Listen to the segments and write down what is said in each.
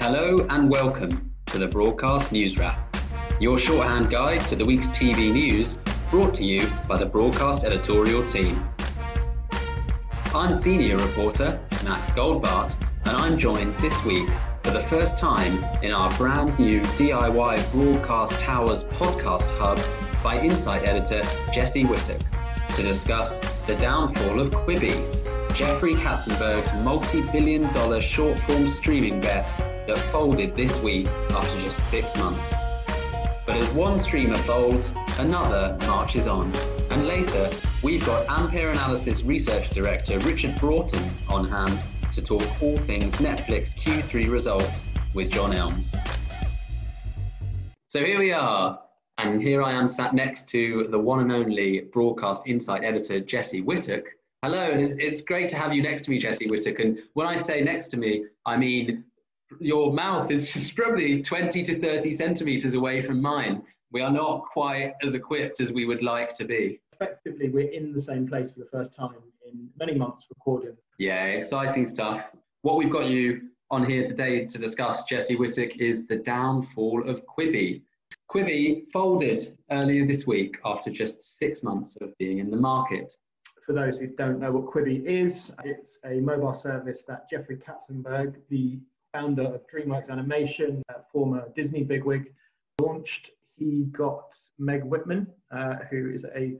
Hello and welcome to the Broadcast Newswrap, your shorthand guide to the week's TV news, brought to you by the Broadcast editorial team. I'm senior reporter Max Goldbart, and I'm joined this week for the first time in our brand new DIY Broadcast Towers podcast hub by Insight editor Jesse Whittock to discuss the downfall of Quibi, Jeffery Katzenberg's multi-billion-dollar short-form streaming bet that folded this week after just 6 months. But as one streamer folds, another marches on. And later, we've got Ampere Analysis Research Director Richard Broughton on hand to talk all things Netflix Q3 results with John Elms. So here we are, and here I am sat next to the one and only Broadcast Insight editor Jesse Whittock. Hello, and it's great to have you next to me, Jesse Whittock. And when I say next to me, I mean your mouth is just probably 20 to 30 centimetres away from mine. We are not quite as equipped as we would like to be. Effectively, we're in the same place for the first time in many months recording. Yeah, exciting stuff. What we've got you on here today to discuss, Jesse Whittock, is the downfall of Quibi. Quibi folded earlier this week after just 6 months of being in the market. For those who don't know what Quibi is, it's a mobile service that Jeffery Katzenberg, the founder of DreamWorks Animation, former Disney bigwig, launched. He got Meg Whitman, who is a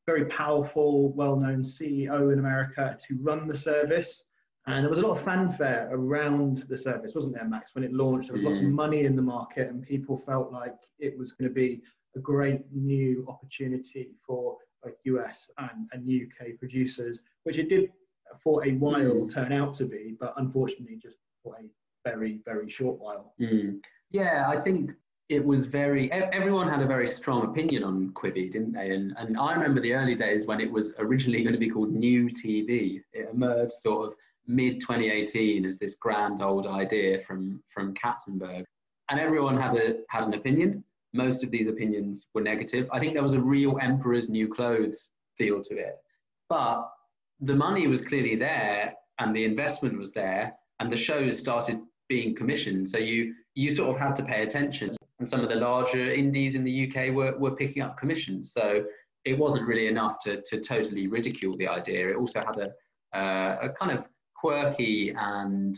very powerful, well-known CEO in America, to run the service. And there was a lot of fanfare around the service, wasn't there, Max? When it launched, there was lots of money in the market and people felt like it was going to be a great new opportunity for both US and UK producers, which it did for a while turn out to be, but unfortunately just for a very, very short while. Yeah, I think it was everyone had a very strong opinion on Quibi, didn't they? And I remember the early days when it was originally going to be called New TV. It emerged sort of mid-2018 as this grand old idea from Katzenberg. And everyone had an opinion. Most of these opinions were negative. I think there was a real emperor's new clothes feel to it. But the money was clearly there and the investment was there and the shows started being commissioned. So you sort of had to pay attention. And some of the larger indies in the UK were picking up commissions. So it wasn't really enough to totally ridicule the idea. It also had a kind of quirky and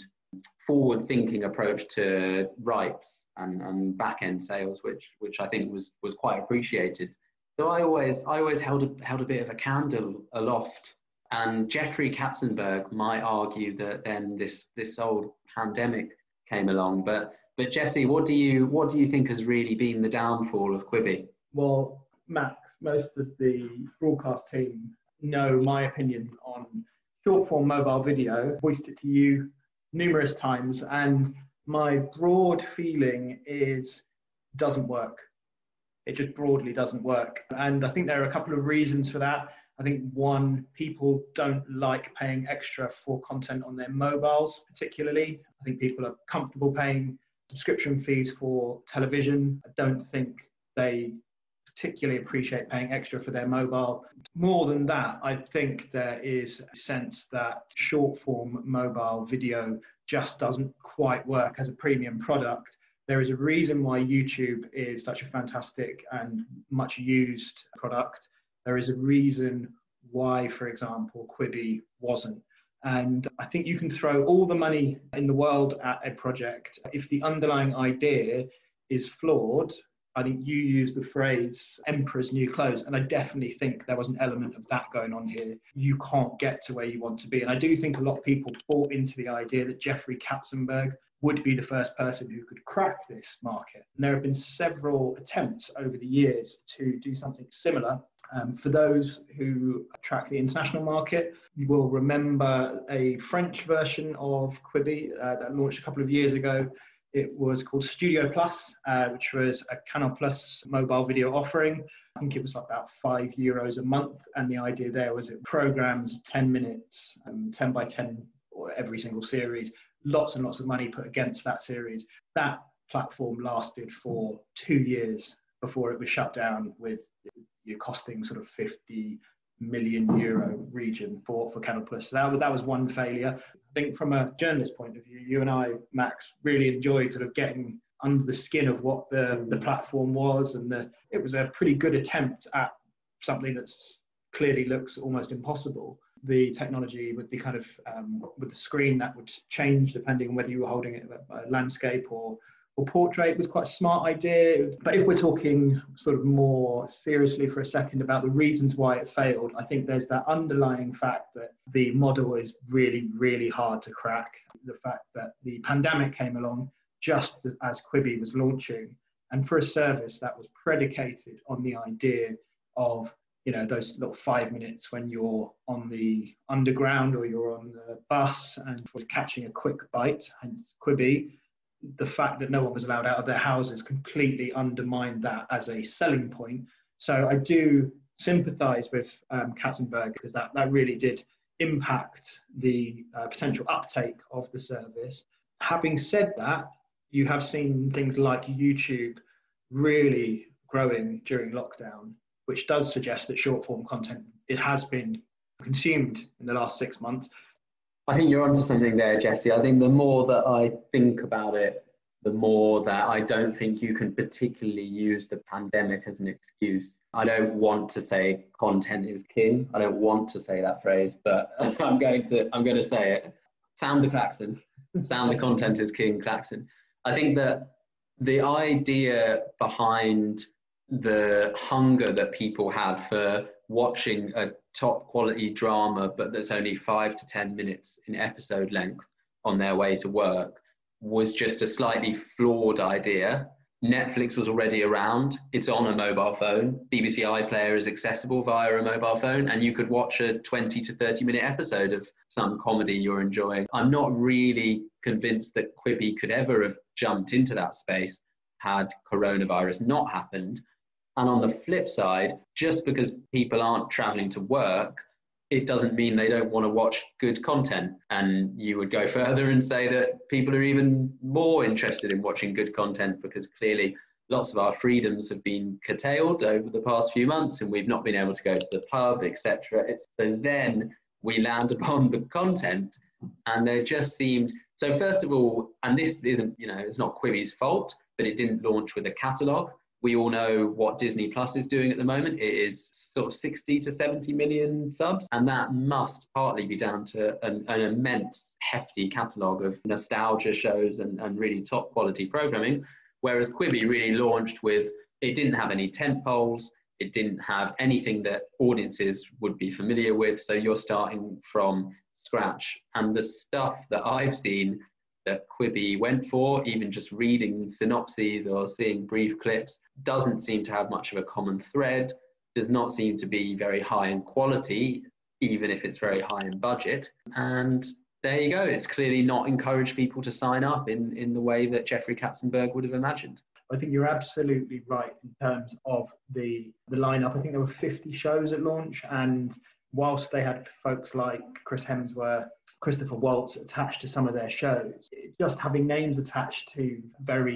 forward-thinking approach to rights and back-end sales, which I think was quite appreciated. So I always held a bit of a candle aloft. And Jeffery Katzenberg might argue that then this old pandemic came along, but Jesse, what do you think has really been the downfall of Quibi? Well, Max, most of the broadcast team know my opinion on short-form mobile video. Voiced it to you numerous times, and my broad feeling is doesn't work. It just broadly doesn't work. And I think there are a couple of reasons for that. I think one, people don't like paying extra for content on their mobiles, particularly. I think people are comfortable paying subscription fees for television. I don't think they particularly appreciate paying extra for their mobile. More than that, I think there is a sense that short-form mobile video just doesn't quite work as a premium product. There is a reason why YouTube is such a fantastic and much used product. There is a reason why, for example, Quibi wasn't. And I think you can throw all the money in the world at a project. If the underlying idea is flawed, I think you used the phrase emperor's new clothes, and I definitely think there was an element of that going on here. You can't get to where you want to be. And I do think a lot of people bought into the idea that Jeffery Katzenberg would be the first person who could crack this market. And there have been several attempts over the years to do something similar. For those who track the international market, you will remember a French version of Quibi that launched a couple of years ago. It was called Studio Plus, which was a Canal Plus mobile video offering. I think it was like about €5 a month. And the idea there was it programs 10 minutes, 10 by 10, or every single series, lots and lots of money put against that series. That platform lasted for 2 years before it was shut down, with you costing sort of 50 million euro region for Canal Plus. So that was one failure. I think from a journalist point of view, you and I, Max, really enjoyed sort of getting under the skin of what the platform was, and it was a pretty good attempt at something that's clearly looks almost impossible. The technology with the kind of with the screen that would change depending on whether you were holding it a landscape or portrait was quite a smart idea. But if we're talking sort of more seriously for a second about the reasons why it failed, I think there's that underlying fact that the model is really, really hard to crack. The fact that the pandemic came along just as Quibi was launching, and for a service that was predicated on the idea of, you know, those little 5 minutes when you're on the underground or you're on the bus and for catching a quick bite, hence Quibi. The fact that no one was allowed out of their houses completely undermined that as a selling point. So I do sympathise with Katzenberg, because that really did impact the potential uptake of the service. Having said that, you have seen things like YouTube really growing during lockdown, which does suggest that short form content, it has been consumed in the last 6 months. I think you're onto something there, Jesse. I think the more that I think about it, the more that I don't think you can particularly use the pandemic as an excuse. I don't want to say content is king. I don't want to say that phrase, but I'm going to say it. Sound the klaxon. Sound the content is king klaxon. I think that the idea behind the hunger that people had for watching a top quality drama, but that's only 5 to 10 minutes in episode length on their way to work, was just a slightly flawed idea. Netflix was already around. It's on a mobile phone. BBC iPlayer is accessible via a mobile phone, and you could watch a 20 to 30 minute episode of some comedy you're enjoying. I'm not really convinced that Quibi could ever have jumped into that space had coronavirus not happened. And on the flip side, just because people aren't traveling to work, it doesn't mean they don't want to watch good content. And you would go further and say that people are even more interested in watching good content, because clearly lots of our freedoms have been curtailed over the past few months and we've not been able to go to the pub, etc. So then we land upon the content, and there just seemed, so first of all, and this isn't, it's not Quibi's fault, but it didn't launch with a catalogue. We all know what Disney Plus is doing at the moment. It is sort of 60 to 70 million subs, and that must partly be down to an immense, hefty catalogue of nostalgia shows and really top quality programming, whereas Quibi really launched with, it didn't have any tentpoles, it didn't have anything that audiences would be familiar with, so you're starting from scratch. And the stuff that I've seen that Quibi went for, even just reading synopses or seeing brief clips, doesn't seem to have much of a common thread, does not seem to be very high in quality, even if it's very high in budget. And there you go. It's clearly not encouraged people to sign up in the way that Jeffrey Katzenberg would have imagined. I think you're absolutely right in terms of the lineup. I think there were 50 shows at launch, and whilst they had folks like Chris Hemsworth, Christopher Waltz attached to some of their shows, just having names attached to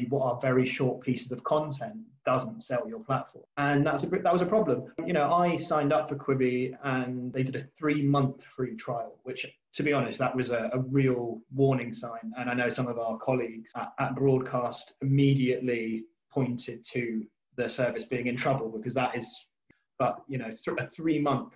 what are very short pieces of content doesn't sell your platform. And that was a problem. I signed up for Quibi and they did a 3-month free trial, which, to be honest, that was a real warning sign. And I know some of our colleagues at Broadacst immediately pointed to the service being in trouble, because that is, a 3-month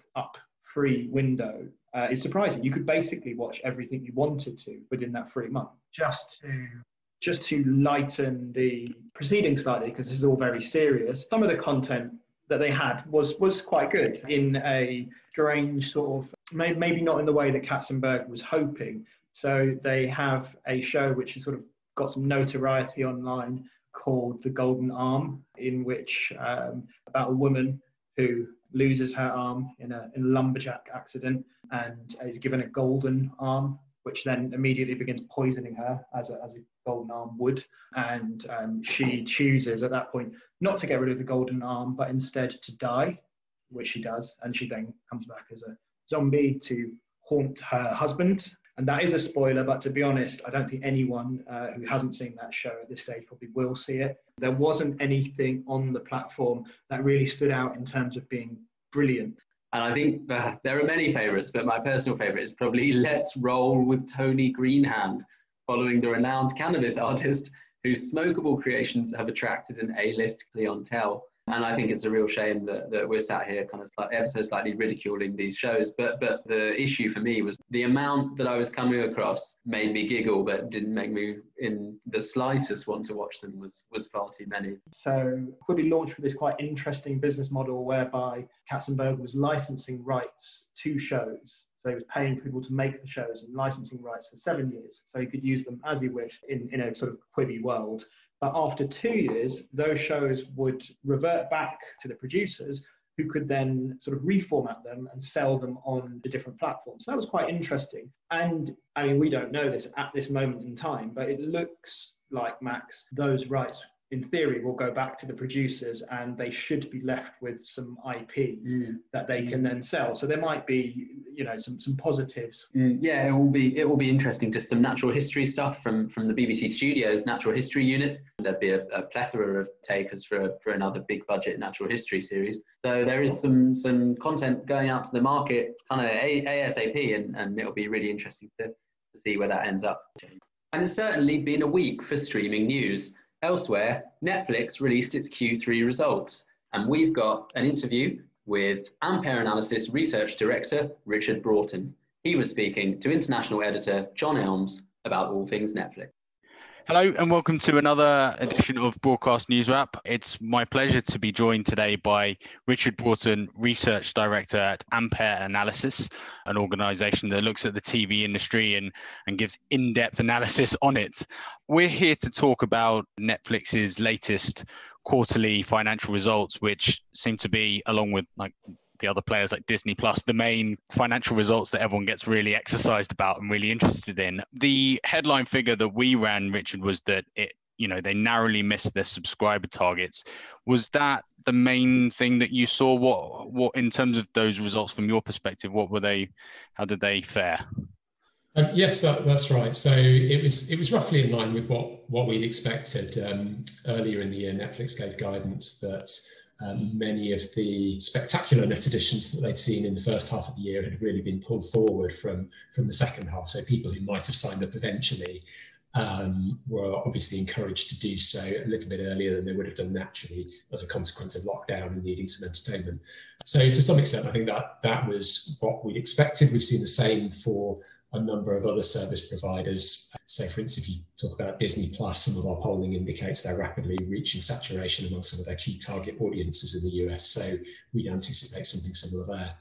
free window is surprising. You could basically watch everything you wanted to within that 3 months, just to lighten the proceedings slightly, because this is all very serious. Some of the content that they had was quite good in a strange sort of, maybe not in the way that Katzenberg was hoping. So they have a show which has sort of got some notoriety online called The Golden Arm, in which about a woman who loses her arm in a lumberjack accident and is given a golden arm, which then immediately begins poisoning her as a golden arm would. And she chooses at that point not to get rid of the golden arm, but instead to die, which she does. And she then comes back as a zombie to haunt her husband. And that is a spoiler, but to be honest, I don't think anyone who hasn't seen that show at this stage probably will see it. There wasn't anything on the platform that really stood out in terms of being brilliant. And I think there are many favourites, but my personal favourite is probably Let's Roll with Tony Greenhand, following the renowned cannabis artist whose smokable creations have attracted an A-list clientele. And I think it's a real shame that we're sat here kind of ever so slightly ridiculing these shows. But the issue for me was the amount that I was coming across made me giggle, but didn't make me in the slightest want to watch them was far too many. So Quibi launched with this quite interesting business model whereby Katzenberg was licensing rights to shows. So he was paying people to make the shows and licensing rights for 7 years. So he could use them as he wished in a sort of Quibi world. But after 2 years, those shows would revert back to the producers, who could then sort of reformat them and sell them on the different platforms. So that was quite interesting. And I mean, we don't know this at this moment in time, but it looks like, Max, those rights in theory will go back to the producers and they should be left with some IP that they can then sell. So there might be, some positives. Yeah, it will be interesting. Just some natural history stuff from the BBC Studios Natural History Unit. There'd be a plethora of takers for another big budget natural history series. So there is some content going out to the market kind of ASAP, and it'll be really interesting to see where that ends up. And it's certainly been a week for streaming news. Elsewhere, Netflix released its Q3 results, and we've got an interview with Ampere Analysis Research Director Richard Broughton. He was speaking to international editor John Elms about all things Netflix. Hello and welcome to another edition of Broadcast Newswrap. It's my pleasure to be joined today by Richard Broughton, Research Director at Ampere Analysis, an organisation that looks at the TV industry and gives in-depth analysis on it. We're here to talk about Netflix's latest quarterly financial results, which seem to be, along with the other players like Disney Plus, the main financial results that everyone gets really exercised about and really interested in. The headline figure that we ran, Richard, was that they narrowly missed their subscriber targets. Was that the main thing that you saw? What in terms of those results from your perspective, what were they? How did they fare? Yes, that's right. So it was roughly in line with what we'd expected. Earlier in the year, Netflix gave guidance that many of the spectacular net additions that they'd seen in the first half of the year had really been pulled forward from the second half. So people who might have signed up eventually were obviously encouraged to do so a little bit earlier than they would have done naturally as a consequence of lockdown and needing some entertainment. So to some extent, I think that was what we'd expected. We've seen the same for a number of other service providers. So for instance, if you talk about Disney Plus, some of our polling indicates they're rapidly reaching saturation among some of their key target audiences in the US. So we anticipate something similar there.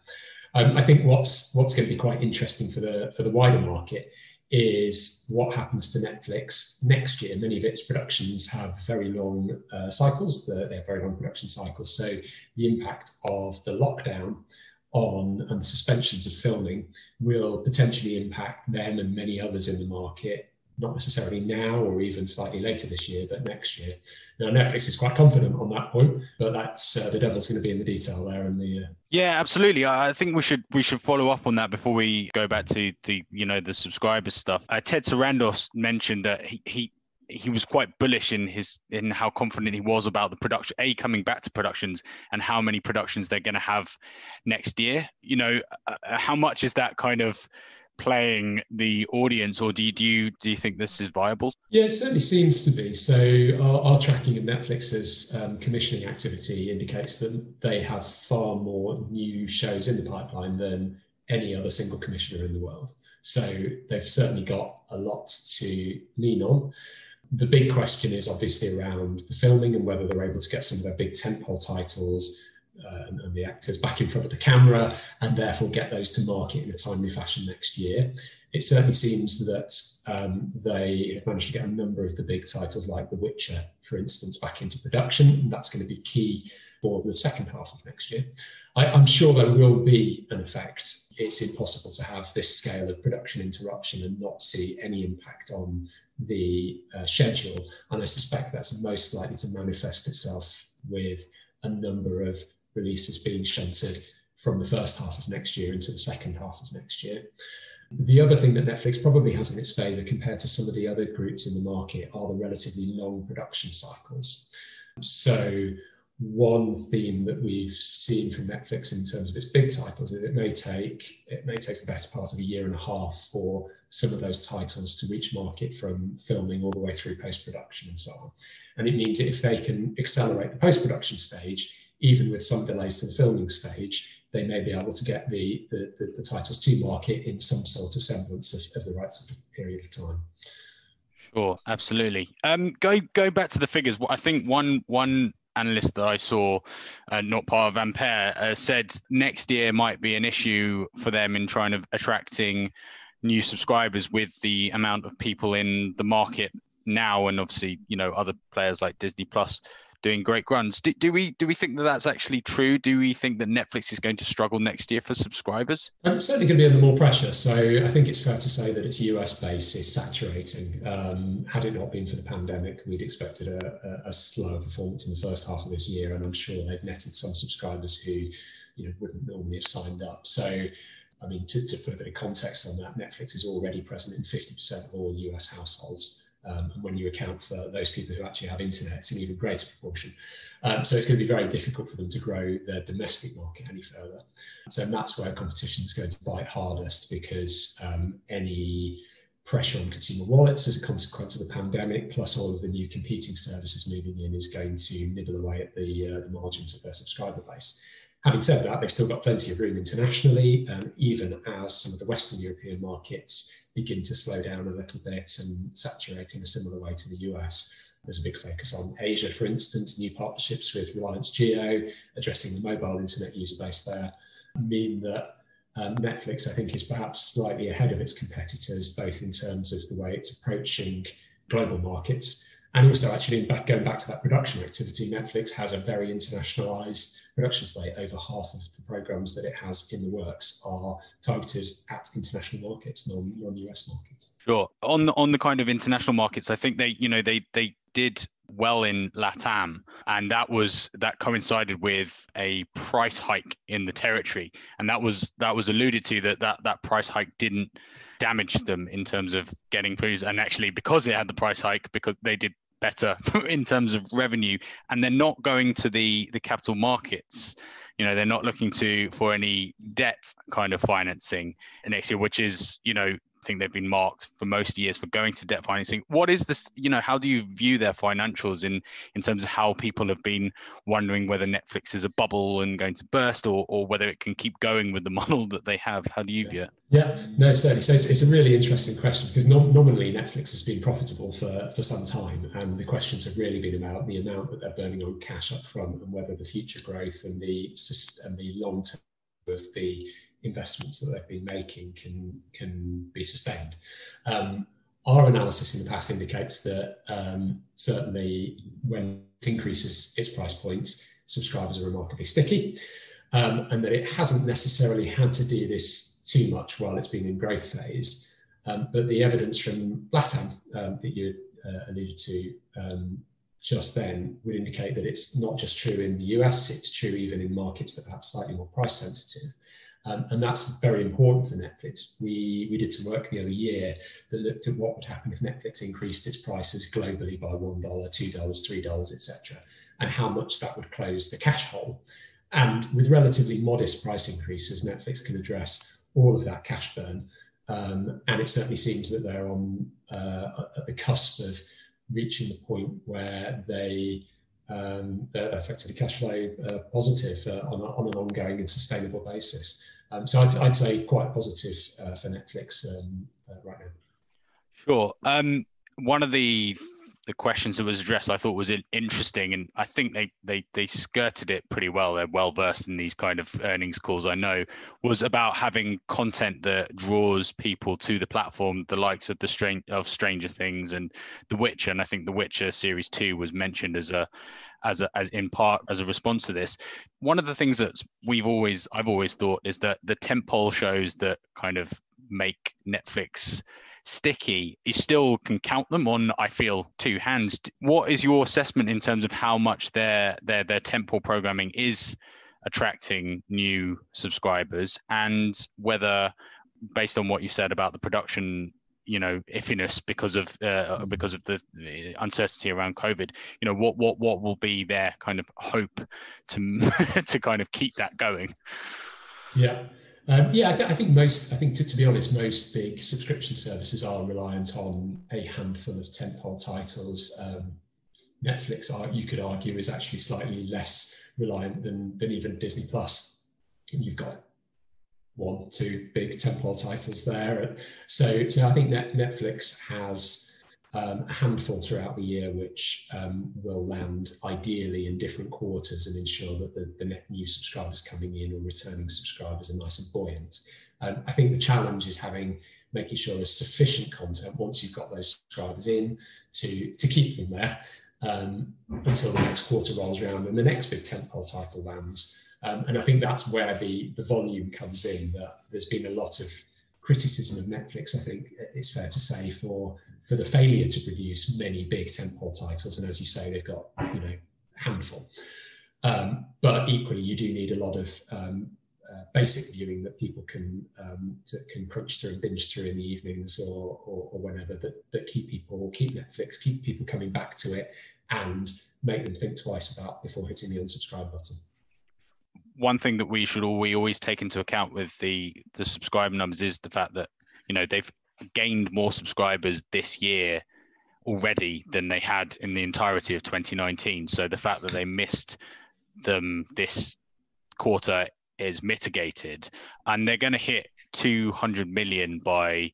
I think what's going to be quite interesting for the wider market is what happens to Netflix next year. Many of its productions have very long cycles. They have very long production cycles. So the impact of the lockdown and the suspensions of filming will potentially impact them and many others in the market, not necessarily now or even slightly later this year, but next year. Now, Netflix is quite confident on that point, but that's the devil's going to be in the detail there. Yeah, absolutely. I think we should follow up on that before we go back to the subscriber stuff. Ted Sarandos mentioned that he was quite bullish in how confident he was about the production, coming back to productions and how many productions they're going to have next year. How much is that kind of playing the audience, or do you think this is viable? Yeah, it certainly seems to be. So our tracking of Netflix's commissioning activity indicates that they have far more new shows in the pipeline than any other single commissioner in the world. So they've certainly got a lot to lean on. The big question is obviously around the filming and whether they're able to get some of their big tentpole titles and the actors back in front of the camera and therefore get those to market in a timely fashion next year. It certainly seems that they have managed to get a number of the big titles like The Witcher, for instance, back into production, and that's going to be key for the second half of next year. I'm sure there will be an effect. It's impossible to have this scale of production interruption and not see any impact on the schedule, and I suspect that's most likely to manifest itself with a number of releases being shunted from the first half of next year into the second half of next year. The other thing that Netflix probably has in its favour compared to some of the other groups in the market are the relatively long production cycles. So one theme that we've seen from Netflix in terms of its big titles is it may take the better part of a year and a half for some of those titles to reach market, from filming all the way through post-production and so on. And it means that if they can accelerate the post-production stage, even with some delays to the filming stage, they may be able to get the titles to market in some sort of semblance of the right sort of period of time. Sure, absolutely. Go back to the figures. I think one analyst that I saw, not part of Ampere, said next year might be an issue for them in trying to attracting new subscribers with the amount of people in the market now, and obviously, you know, other players like Disney Plus doing great runs. Do we think that that's actually true? Do we think that Netflix is going to struggle next year for subscribers? It's certainly going to be under more pressure. So I think it's fair to say that its US base is saturating. Had it not been for the pandemic, we'd expected a slower performance in the first half of this year, and I'm sure they've netted some subscribers who, you know, wouldn't normally have signed up. So, I mean, to put a bit of context on that, Netflix is already present in 50% of all US households. And when you account for those people who actually have internet, it's an even greater proportion. So it's going to be very difficult for them to grow their domestic market any further. So that's where competition is going to bite hardest, because any pressure on consumer wallets as a consequence of the pandemic, plus all of the new competing services moving in, is going to nibble away at the margins of their subscriber base. Having said that, they've still got plenty of room internationally, even as some of the Western European markets begin to slow down a little bit and saturate in a similar way to the US. There's a big focus on Asia, for instance. New partnerships with Reliance Jio, addressing the mobile internet user base there, mean that Netflix, I think, is perhaps slightly ahead of its competitors, both in terms of the way it's approaching global markets, and also actually going back to that production activity. Netflix has a very internationalized production slate. Over half of the programs that it has in the works are targeted at international markets, non-US markets. Sure. On the kind of international markets, I think they did well in LATAM, and that coincided with a price hike in the territory, and that was alluded to that price hike didn't damage them in terms of getting views, and actually because it had the price hike, because they did better in terms of revenue, and they're not going to the capital markets. You know, they're not looking for any debt kind of financing next year, which is, you know, I think they've been marked for most years for going to debt financing. What is this, you know, how do you view their financials in terms of how people have been wondering whether Netflix is a bubble and going to burst, or whether it can keep going with the model that they have? How do you view it? Yeah, no, certainly. So it's a really interesting question, because nominally Netflix has been profitable for some time, and the questions have really been about the amount that they're burning on cash up front, and whether the future growth and the long term of the investments that they've been making can be sustained. Our analysis in the past indicates that certainly when it increases its price points, subscribers are remarkably sticky, and that it hasn't necessarily had to do this too much while it's been in growth phase. But the evidence from LATAM that you alluded to just then would indicate that it's not just true in the US, it's true even in markets that are perhaps slightly more price sensitive. And that's very important for Netflix. We did some work the other year that looked at what would happen if Netflix increased its prices globally by $1, $2, $3, etc., and how much that would close the cash hole. And with relatively modest price increases, Netflix can address all of that cash burn. And it certainly seems that they're at the cusp of reaching the point where they're effectively cash flow positive on an ongoing and sustainable basis. So I'd say quite positive for Netflix right now. Sure. One of the questions that was addressed I thought was interesting, and I think they skirted it pretty well. They're well versed in these kind of earnings calls, I know, was about having content that draws people to the platform, the likes of Stranger Things and The Witcher. And I think The Witcher Series 2 was mentioned as in part as a response to this. One of the things that I've always thought is that the tentpole shows that kind of make Netflix sticky, you still can count them on, I feel, two hands. What is your assessment in terms of how much their tentpole programming is attracting new subscribers, and whether, based on what you said about the production iffiness because of the uncertainty around COVID. What will be their kind of hope to to kind of keep that going? Yeah. I think to be honest, most big subscription services are reliant on a handful of tentpole titles. Netflix, you could argue, is actually slightly less reliant than even Disney Plus. You've got 1-2 big tentpole titles there. So I think Netflix has a handful throughout the year which will land ideally in different quarters and ensure that the net new subscribers coming in or returning subscribers are nice and buoyant. I think the challenge is making sure there's sufficient content once you've got those subscribers in to keep them there until the next quarter rolls around and the next big tentpole title lands. And I think that's where the volume comes in. That there's been a lot of criticism of Netflix, I think it's fair to say, for the failure to produce many big tentpole titles. And as you say, they've got a handful. But equally, you do need a lot of basic viewing that people can crunch through and binge through in the evenings or whenever that keep Netflix, keep people coming back to it and make them think twice about before hitting the unsubscribe button. One thing that we always take into account with the subscriber numbers is the fact that they've gained more subscribers this year already than they had in the entirety of 2019. So the fact that they missed them this quarter is mitigated, and they're going to hit 200 million by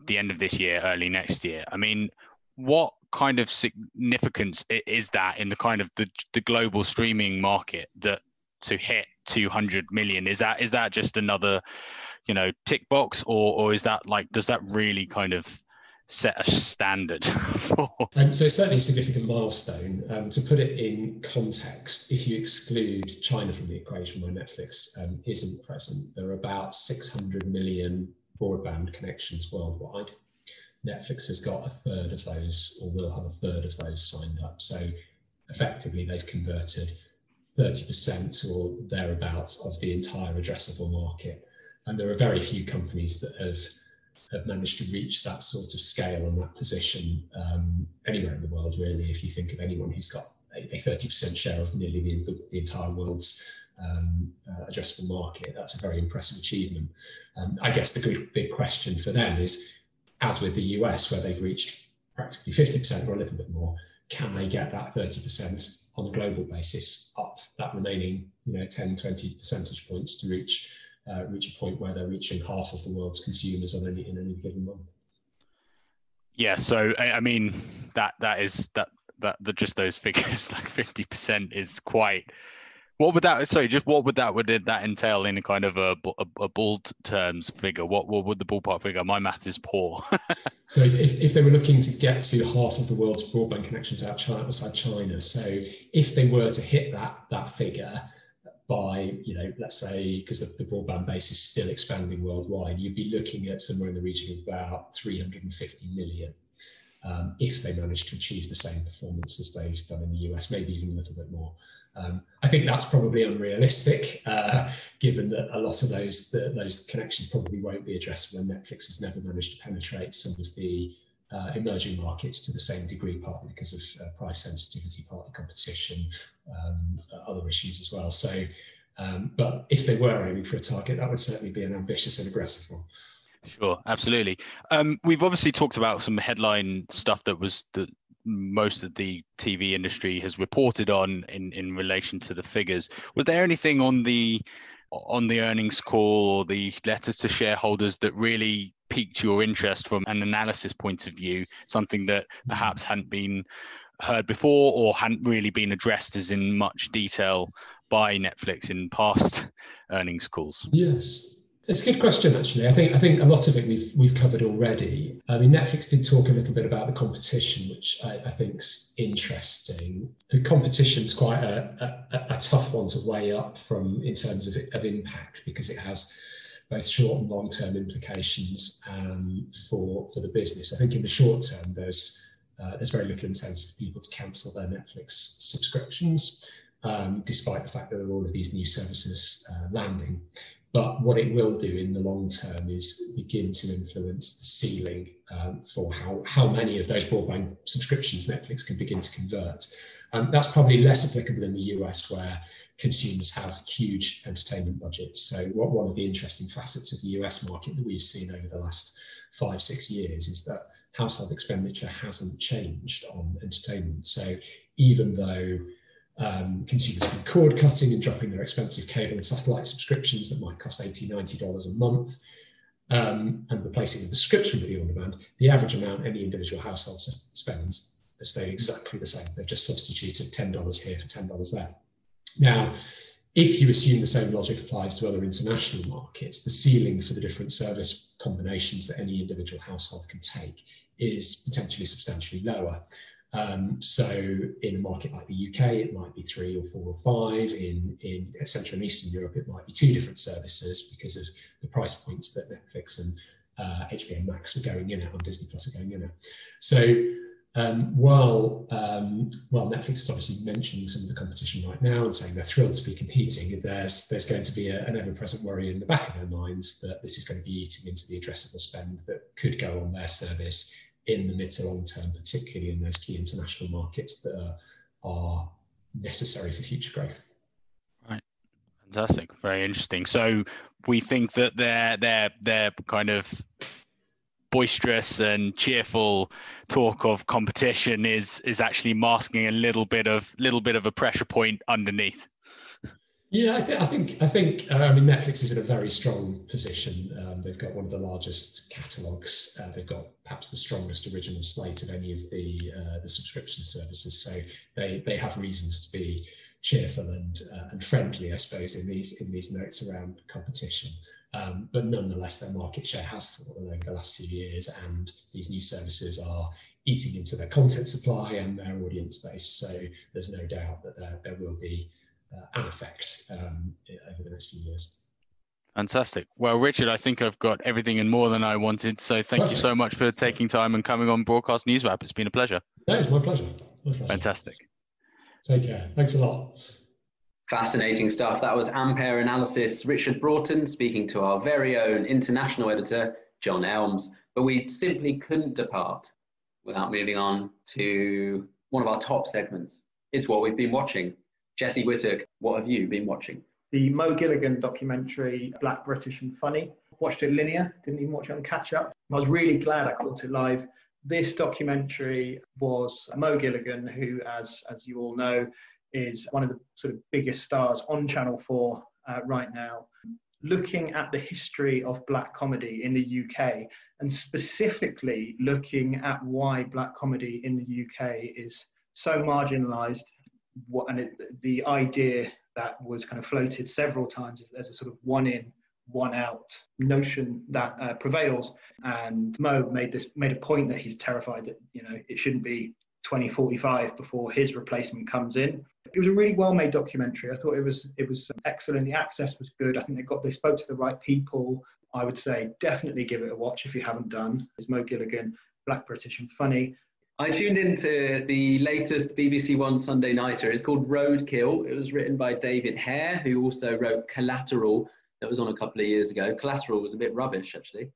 the end of this year, early next year. I mean, what kind of significance is that in the kind of the global streaming market that to hit 200 million? Is that just another tick box, or is that does that really kind of set a standard for so it's certainly a significant milestone. To put it in context, if you exclude China from the equation where Netflix isn't present, there are about 600 million broadband connections worldwide. Netflix has got a third of those, or will have a third of those signed up. So effectively they've converted 30% or thereabouts of the entire addressable market. And there are very few companies that have managed to reach that sort of scale and that position anywhere in the world, really. If you think of anyone who's got a 30% share of nearly the entire world's addressable market, that's a very impressive achievement. I guess the big question for them is, as with the US, where they've reached practically 50% or a little bit more, can they get that 30% on a global basis up, that remaining 10, 20 percentage points to reach a point where they're reaching half of the world's consumers in any given month? Yeah, so I mean that just those figures, like 50% is quite. What would that entail in a kind of a bald terms figure? What would the ballpark figure? My math is poor. So if they were looking to get to half of the world's broadband connections outside China, so if they were to hit that figure by, let's say, because the broadband base is still expanding worldwide, you'd be looking at somewhere in the region of about 350 million if they managed to achieve the same performance as they've done in the US, maybe even a little bit more. I think that's probably unrealistic, given that a lot of those connections probably won't be addressed when Netflix has never managed to penetrate some of the emerging markets to the same degree, partly because of price sensitivity, partly competition, other issues as well. So, but if they were aiming for a target, that would certainly be an ambitious and aggressive one. Sure, absolutely. We've obviously talked about some headline stuff that most of the TV industry has reported on in relation to the figures. Was there anything on the earnings call or the letters to shareholders that really piqued your interest from an analysis point of view, something that perhaps hadn't been heard before or hadn't really been addressed as in much detail by Netflix in past earnings calls? Yes. It's a good question, actually. I think a lot of it we've covered already. I mean, Netflix did talk a little bit about the competition, which I think's interesting. The competition's quite a tough one to weigh up in terms of impact, because it has both short and long-term implications for the business. I think in the short term, there's very little incentive for people to cancel their Netflix subscriptions. despite the fact that there are all of these new services landing. But what it will do in the long term is begin to influence the ceiling for how many of those broadband subscriptions Netflix can begin to convert. That's probably less applicable in the US, where consumers have huge entertainment budgets. So one of the interesting facets of the US market that we've seen over the last 5-6 years is that household expenditure hasn't changed on entertainment. So even though consumers have been cord cutting and dropping their expensive cable and satellite subscriptions that might cost $80, $90 a month, and replacing them with subscription video on demand, the average amount any individual household spends has stayed exactly the same. They've just substituted $10 here for $10 there. Now, if you assume the same logic applies to other international markets, the ceiling for the different service combinations that any individual household can take is potentially substantially lower. So in a market like the UK, it might be 3 or 4 or 5. In Central and Eastern Europe, it might be 2 different services because of the price points that Netflix and HBO Max were going in at, and Disney Plus are going in at. So while Netflix is obviously mentioning some of the competition right now and saying they're thrilled to be competing, there's going to be an ever-present worry in the back of their minds that this is going to be eating into the addressable spend that could go on their service in the mid to long term, particularly in those key international markets that are necessary for future growth. Right, fantastic, very interesting. So we think that their kind of boisterous and cheerful talk of competition is actually masking a little bit of a pressure point underneath. Yeah, I think Netflix is in a very strong position. They've got one of the largest catalogues. They've got perhaps the strongest original slate of any of the subscription services. So they have reasons to be cheerful and friendly, I suppose, in these notes around competition. But nonetheless, their market share has fallen over the last few years, and these new services are eating into their content supply and their audience base. So there's no doubt that there will be an effect over the next few years. Fantastic. Well, Richard, I think I've got everything and more than I wanted. So thank you so much for taking time and coming on Broadcast Newswrap. It's been a pleasure. No, it's my pleasure. Fantastic. Take care. Thanks a lot. Fascinating stuff. That was Ampere Analysis, Richard Broughton, speaking to our very own international editor, John Elms. But we simply couldn't depart without moving on to one of our top segments. It's What We've Been Watching. Jesse Whittock, what have you been watching? The Mo Gilligan documentary, Black, British and Funny. Watched it linear, didn't even watch it on catch-up. I was really glad I caught it live. This documentary was Mo Gilligan, who, as you all know, is one of the sort of biggest stars on Channel 4 right now, looking at the history of black comedy in the UK, and specifically looking at why black comedy in the UK is so marginalised, the idea that was kind of floated several times as a sort of one in, one out notion that prevails. And Mo made a point that he's terrified that it shouldn't be 2045 before his replacement comes in. It was a really well-made documentary. I thought it was excellent. The access was good. I think they spoke to the right people. I would say definitely give it a watch if you haven't done. It's Mo Gilligan, Black, British and Funny. I tuned into the latest BBC One Sunday Nighter. It's called Roadkill. It was written by David Hare, who also wrote Collateral, that was on a couple of years ago. Collateral was a bit rubbish, actually.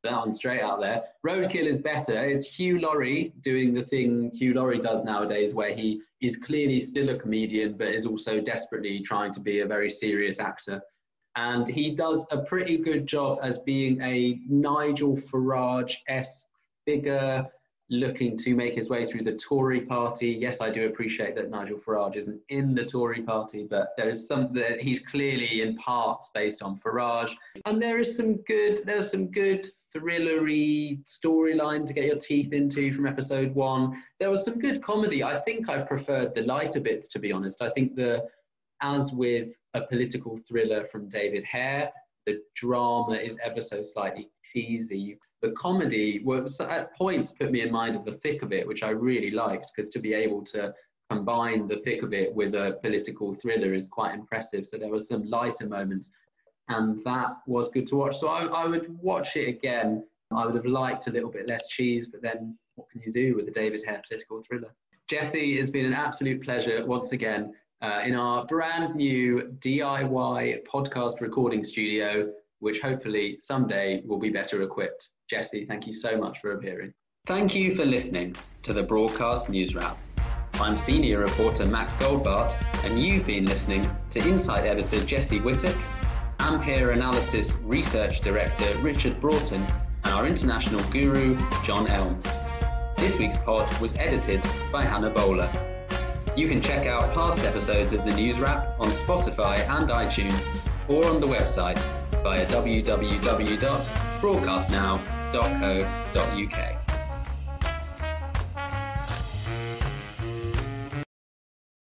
That one straight out there. Roadkill is better. It's Hugh Laurie doing the thing Hugh Laurie does nowadays, where he is clearly still a comedian, but is also desperately trying to be a very serious actor. And he does a pretty good job as being a Nigel Farage-esque figure, looking to make his way through the Tory party. Yes, I do appreciate that Nigel Farage isn't in the Tory party, but there is something that he's clearly in parts based on Farage. And there's some good thrillery storyline to get your teeth into from episode 1. There was some good comedy. I think I preferred the lighter bits, to be honest. I think as with a political thriller from David Hare, the drama is ever so slightly cheesy. The comedy was at points put me in mind of The Thick of It, which I really liked, because to be able to combine The Thick of It with a political thriller is quite impressive. So there were some lighter moments, and that was good to watch. So I would watch it again. I would have liked a little bit less cheese, but then what can you do with the David Hare political thriller? Jesse, it's been an absolute pleasure once again. in our brand new DIY podcast recording studio, which hopefully someday will be better equipped. Jesse, thank you so much for appearing. Thank you for listening to the Broadcast Newswrap. I'm senior reporter Max Goldbart, and you've been listening to Insight editor Jesse Whittock, Ampere Analysis Research Director Richard Broughton, and our international guru John Elms. This week's pod was edited by Hannah Bowler. You can check out past episodes of the Newswrap on Spotify and iTunes, or on the website via www.broadcastnow.co.uk.